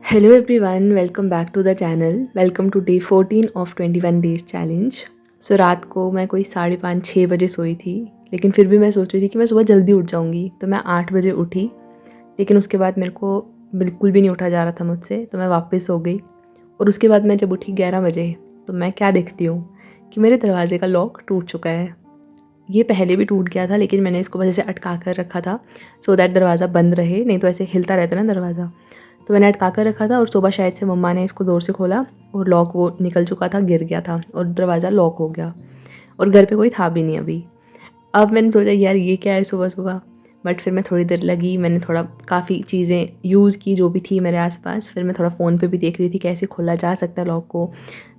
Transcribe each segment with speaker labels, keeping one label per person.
Speaker 1: Hello everyone, welcome back to the channel. Welcome to day 14 of 21 days challenge. सो रात को मैं कोई 5:30-6 बजे सोई थी, लेकिन फिर भी मैं सोच रही थी कि मैं सुबह जल्दी उठ जाऊंगी, तो मैं 8 बजे उठी। लेकिन उसके बाद मेरे को बिल्कुल भी नहीं उठा जा रहा था मुझसे, तो मैं वापस सो गई। और उसके बाद मैं जब उठी 11 बजे, तो मैं क्या देखती हूँ कि मेरे दरवाजे का लॉक टूट चुका है। ये पहले भी टूट गया था, लेकिन मैंने इसको बस ऐसे अटका कर रखा था सो दैट दरवाज़ा बंद रहे, नहीं तो ऐसे हिलता रहता ना दरवाज़ा। तो मैंने अटका कर रखा था और सुबह शायद से मम्मा ने इसको ज़ोर से खोला और लॉक वो निकल चुका था, गिर गया था और दरवाज़ा लॉक हो गया। और घर पे कोई था भी नहीं अभी। अब मैंने सोचा यार ये क्या है सुबह सुबह। बट फिर मैं थोड़ी देर लगी, मैंने थोड़ा काफ़ी चीज़ें यूज़ की जो भी थी मेरे आसपास। फिर मैं थोड़ा फ़ोन पे भी देख रही थी कैसे खोला जा सकता है लॉक को।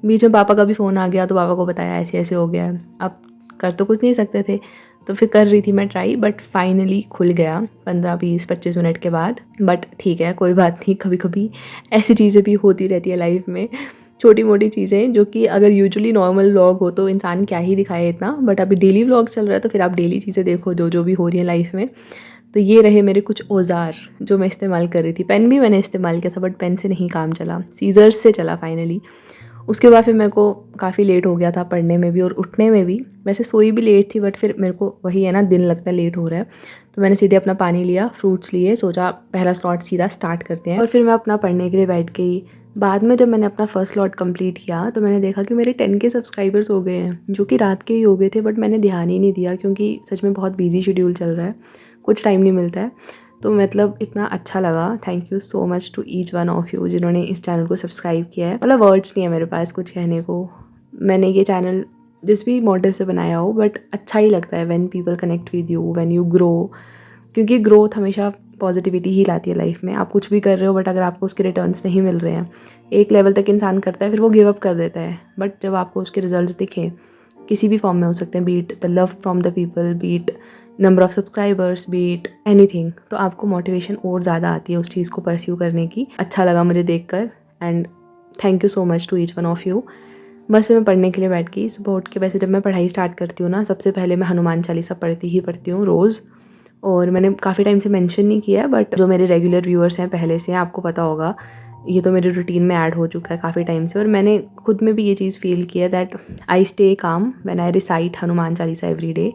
Speaker 1: बीच में पापा का भी फ़ोन आ गया, तो पापा को बताया ऐसे ऐसे हो गया है। अब कर तो कुछ नहीं सकते थे, तो फिर कर रही थी मैं ट्राई, बट फाइनली खुल गया 15-20-25 मिनट के बाद। बट ठीक है, कोई बात नहीं, कभी कभी ऐसी चीज़ें भी होती रहती है लाइफ में, छोटी मोटी चीज़ें जो कि अगर यूजुअली नॉर्मल व्लॉग हो तो इंसान क्या ही दिखाए इतना, बट अभी डेली व्लॉग चल रहा है तो फिर आप डेली चीज़ें देखो जो जो भी हो रही है लाइफ में। तो ये रहे मेरे कुछ औज़ार जो मैं इस्तेमाल कर रही थी। पेन भी मैंने इस्तेमाल किया था, बट पेन से नहीं काम चला, सीज़र्स से चला फाइनली। उसके बाद फिर मेरे को काफ़ी लेट हो गया था पढ़ने में भी और उठने में भी। वैसे सोई भी लेट थी, बट फिर मेरे को वही है ना, दिन लगता है लेट हो रहा है। तो मैंने सीधे अपना पानी लिया, फ्रूट्स लिए, सोचा पहला स्लॉट सीधा स्टार्ट करते हैं। और फिर मैं अपना पढ़ने के लिए बैठ गई। बाद में जब मैंने अपना फर्स्ट स्लॉट कंप्लीट किया तो मैंने देखा कि मेरे 10K सब्सक्राइबर्स हो गए हैं, जो कि रात के ही हो गए थे, बट मैंने ध्यान ही नहीं दिया क्योंकि सच में बहुत बिजी शेड्यूल चल रहा है, कुछ टाइम नहीं मिलता है। तो मतलब इतना अच्छा लगा, thank you so much to each one of you जिन्होंने इस चैनल को सब्सक्राइब किया है। मतलब वर्ड्स नहीं है मेरे पास कुछ कहने को। मैंने ये चैनल जिस भी मोटिव से बनाया हो, बट अच्छा ही लगता है when people connect with you, when you grow. क्योंकि ग्रोथ हमेशा पॉजिटिविटी ही लाती है लाइफ में। आप कुछ भी कर रहे हो, बट अगर आपको उसके रिटर्न्स नहीं मिल रहे हैं, एक लेवल तक इंसान करता है फिर वो गिव अप कर देता है। बट जब आपको उसके रिजल्ट्स दिखें, किसी भी फॉर्म में हो सकते हैं, beat the love from the people, beat number of subscribers, beat anything, तो आपको मोटिवेशन और ज़्यादा आती है उस चीज़ को परस्यू करने की। अच्छा लगा मुझे देखकर, and thank you so much to each one of you. बस फिर मैं पढ़ने के लिए बैठ गई। सुबह उठ के वैसे जब मैं पढ़ाई स्टार्ट करती हूँ ना, सबसे पहले मैं हनुमान चालीसा पढ़ती ही पढ़ती हूँ रोज़। और मैंने काफ़ी टाइम से मेंशन नहीं किया है, बट जो मेरे रेगुलर व्यूअर्स हैं पहले से हैं, आपको पता होगा, ये तो मेरे रूटीन में ऐड हो चुका है काफ़ी टाइम से। और मैंने खुद में भी ये चीज़ फील किया that I stay calm when I recite Hanuman Chalisa every day.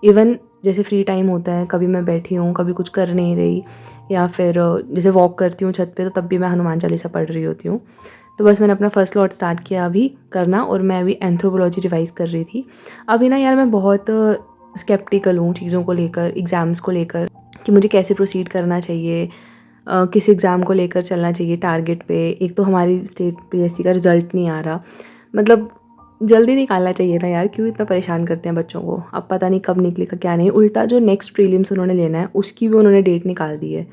Speaker 1: Even जैसे फ्री टाइम होता है, कभी मैं बैठी हूँ, कभी कुछ कर नहीं रही, या फिर जैसे वॉक करती हूँ छत पे, तो तब भी मैं हनुमान चालीसा पढ़ रही होती हूँ। तो बस मैंने अपना फर्स्ट लॉट स्टार्ट किया अभी करना, और मैं अभी एंथ्रोपोलॉजी रिवाइज़ कर रही थी। अभी ना यार मैं बहुत स्केप्टिकल हूँ चीज़ों को लेकर, एग्ज़ाम्स को लेकर, कि मुझे कैसे प्रोसीड करना चाहिए, किस एग्ज़ाम को लेकर चलना चाहिए टारगेट पे। एक तो हमारी स्टेट पीएससी का रिज़ल्ट नहीं आ रहा, मतलब जल्दी निकालना चाहिए था यार, क्यों इतना परेशान करते हैं बच्चों को। अब पता नहीं कब निकलेगा क्या नहीं। उल्टा जो नेक्स्ट प्रीलिम्स उन्होंने लेना है उसकी भी उन्होंने डेट निकाल दी है,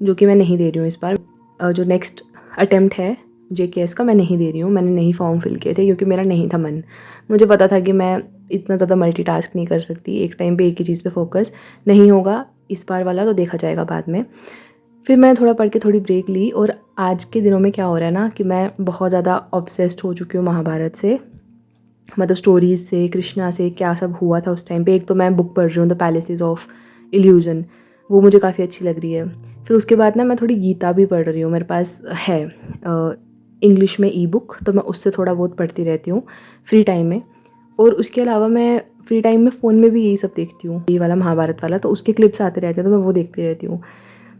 Speaker 1: जो कि मैं नहीं दे रही हूँ इस बार। जो नेक्स्ट अटेम्प्ट है जेकेएस का, मैं नहीं दे रही हूँ। मैंने नहीं फॉर्म फिल किए थे क्योंकि मेरा नहीं था मन। मुझे पता था कि मैं इतना ज़्यादा मल्टीटास्क नहीं कर सकती, एक टाइम पे एक ही चीज़ पे फोकस नहीं होगा इस बार वाला, तो देखा जाएगा बाद में। फिर मैं थोड़ा पढ़ के थोड़ी ब्रेक ली, और आज के दिनों में क्या हो रहा है ना कि मैं बहुत ज़्यादा ऑब्सेस्ड हो चुकी हूँ महाभारत से, मतलब स्टोरीज़ से, कृष्णा से, क्या सब हुआ था उस टाइम पे। एक तो मैं बुक पढ़ रही हूँ द पैलेसेस ऑफ इल्यूजन, वो मुझे काफ़ी अच्छी लग रही है। फिर उसके बाद ना मैं थोड़ी गीता भी पढ़ रही हूँ, मेरे पास है इंग्लिश में ई बुक, तो मैं उससे थोड़ा बहुत पढ़ती रहती हूँ फ्री टाइम में। और उसके अलावा मैं फ्री टाइम में फ़ोन में भी यही सब देखती हूँ, ये वाला महाभारत वाला, तो उसके क्लिप्स आते रहते हैं तो मैं वो देखती रहती हूँ।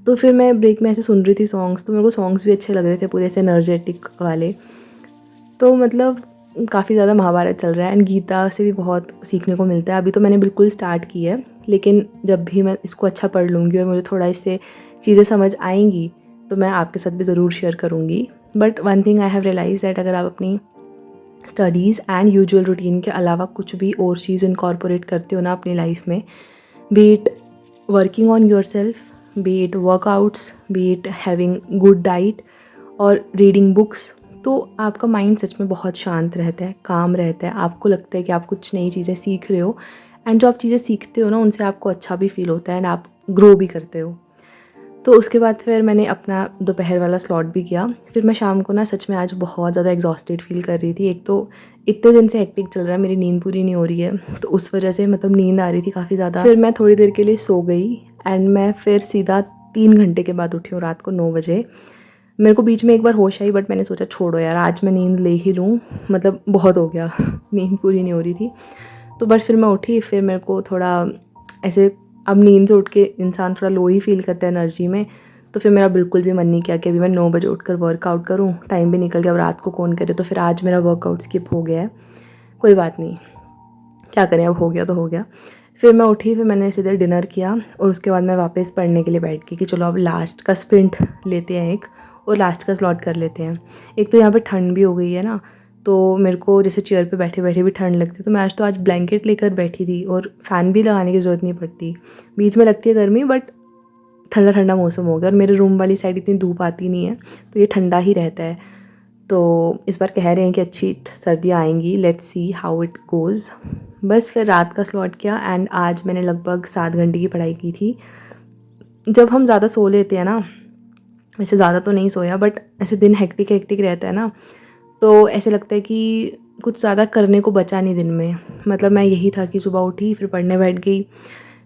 Speaker 1: तो फिर मैं ब्रेक में ऐसे सुन रही थी सॉन्ग्स, तो मेरे को सॉन्ग्स भी अच्छे लग रहे थे, पूरे ऐसे एनर्जेटिक वाले। तो मतलब काफ़ी ज़्यादा महाभारत चल रहा है, एंड गीता से भी बहुत सीखने को मिलता है। अभी तो मैंने बिल्कुल स्टार्ट की है, लेकिन जब भी मैं इसको अच्छा पढ़ लूँगी और मुझे थोड़ा इससे चीज़ें समझ आएंगी, तो मैं आपके साथ भी ज़रूर शेयर करूँगी। But one thing I have realise that अगर आप अपनी स्टडीज़ एंड यूजुअल रूटीन के अलावा कुछ भी और चीज़ इनकॉर्पोरेट करते हो ना अपनी लाइफ में, B it working on your self, B it workouts, B it having good diet और रीडिंग बुक्स, तो आपका माइंड सच में बहुत शांत रहता है, काम रहता है। आपको लगता है कि आप कुछ नई चीज़ें सीख रहे हो, एंड जो आप चीज़ें सीखते हो ना उनसे आपको अच्छा भी फील होता है, एंड आप ग्रो भी करते हो। तो उसके बाद फिर मैंने अपना दोपहर वाला स्लॉट भी किया। फिर मैं शाम को ना सच में आज बहुत ज़्यादा एग्जॉस्टेड फील कर रही थी। एक तो इतने दिन से हेक्टिक चल रहा है, मेरी नींद पूरी नहीं हो रही है, तो उस वजह से मतलब नींद आ रही थी काफ़ी ज़्यादा। फिर मैं थोड़ी देर के लिए सो गई, एंड मैं फिर सीधा 3 घंटे के बाद उठी हूँ रात को 9 बजे। मेरे को बीच में एक बार होश आई, बट मैंने सोचा छोड़ो यार, आज मैं नींद ले ही लूँ, मतलब बहुत हो गया नींद पूरी नहीं हो रही थी। तो बस फिर मैं उठी, फिर मेरे को थोड़ा ऐसे, अब नींद से उठ के इंसान थोड़ा लो ही फ़ील करता है एनर्जी में, तो फिर मेरा बिल्कुल भी मन नहीं किया कि अभी मैं 9 बजे उठकर वर्कआउट करूँ, टाइम भी निकल गया, अब रात को कौन करे। तो फिर आज मेरा वर्कआउट स्किप हो गया है, कोई बात नहीं, क्या करें, अब हो गया तो हो गया। फिर मैं उठी, फिर मैंने सीधे डिनर किया और उसके बाद मैं वापस पढ़ने के लिए बैठ गई कि चलो अब लास्ट का स्प्रिंट लेते हैं एक, और लास्ट का स्लॉट कर लेते हैं। एक तो यहाँ पे ठंड भी हो गई है ना, तो मेरे को जैसे चेयर पे बैठे बैठे भी ठंड लगती है, तो मैं आज ब्लैंकेट लेकर बैठी थी और फ़ैन भी लगाने की ज़रूरत नहीं पड़ती। बीच में लगती है गर्मी, बट ठंडा ठंडा मौसम हो गया, और मेरे रूम वाली साइड इतनी धूप आती नहीं है, तो ये ठंडा ही रहता है। तो इस बार कह रहे हैं कि अच्छी सर्दियाँ आएंगी, let's see how it goes. बस फिर रात का स्लॉट किया, एंड आज मैंने लगभग 7 घंटे की पढ़ाई की थी। जब हम ज़्यादा सो लेते हैं ना, वैसे ज़्यादा तो नहीं सोया, बट ऐसे दिन हेक्टिक हेक्टिक रहता है ना, तो ऐसे लगता है कि कुछ ज़्यादा करने को बचा नहीं दिन में। मतलब मैं यही था कि सुबह उठी, फिर पढ़ने बैठ गई,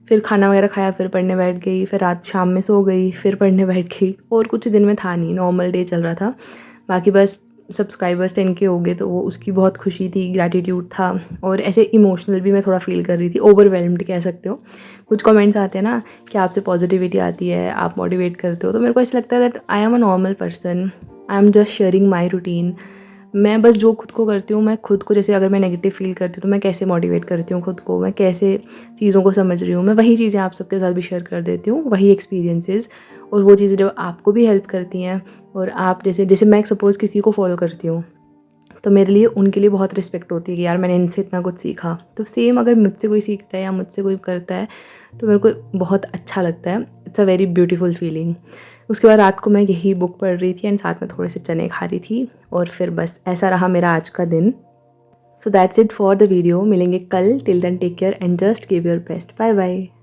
Speaker 1: फिर खाना वगैरह खाया, फिर पढ़ने बैठ गई, फिर रात शाम में सो गई, फिर पढ़ने बैठ गई, और कुछ दिन में था नहीं, नॉर्मल डे चल रहा था। बाकी बस सब्सक्राइबर्स 10 के हो गए, तो वो उसकी बहुत खुशी थी, ग्रैटिट्यूड था, और ऐसे इमोशनल भी मैं थोड़ा फ़ील कर रही थी, ओवरवेल्म्ड कह सकते हो। कुछ कमेंट्स आते हैं ना कि आपसे पॉजिटिविटी आती है, आप मोटिवेट करते हो, तो मेरे को ऐसा लगता है that I am a normal person, I am just sharing my routine. मैं बस जो खुद को करती हूँ, मैं खुद को, जैसे अगर मैं नेगेटिव फ़ील करती हूँ तो मैं कैसे मोटिवेट करती हूँ खुद को, मैं कैसे चीज़ों को समझ रही हूँ, मैं वही चीज़ें आप सबके साथ भी शेयर कर देती हूँ, वही एक्सपीरियंसेस, और वो चीज़ें जब आपको भी हेल्प करती हैं, और आप जैसे जैसे मैं सपोज़ किसी को फॉलो करती हूँ, तो मेरे लिए उनके लिए बहुत रिस्पेक्ट होती है कि यार मैंने इनसे इतना कुछ सीखा। तो सेम अगर मुझसे कोई सीखता है या मुझसे कोई करता है, तो मेरे को बहुत अच्छा लगता है। It's a very beautiful feeling. उसके बाद रात को मैं यही बुक पढ़ रही थी, एंड साथ में थोड़े से चने खा रही थी, और फिर बस ऐसा रहा मेरा आज का दिन। So that's it for the video. मिलेंगे कल, till then take care and just give your best. Bye bye.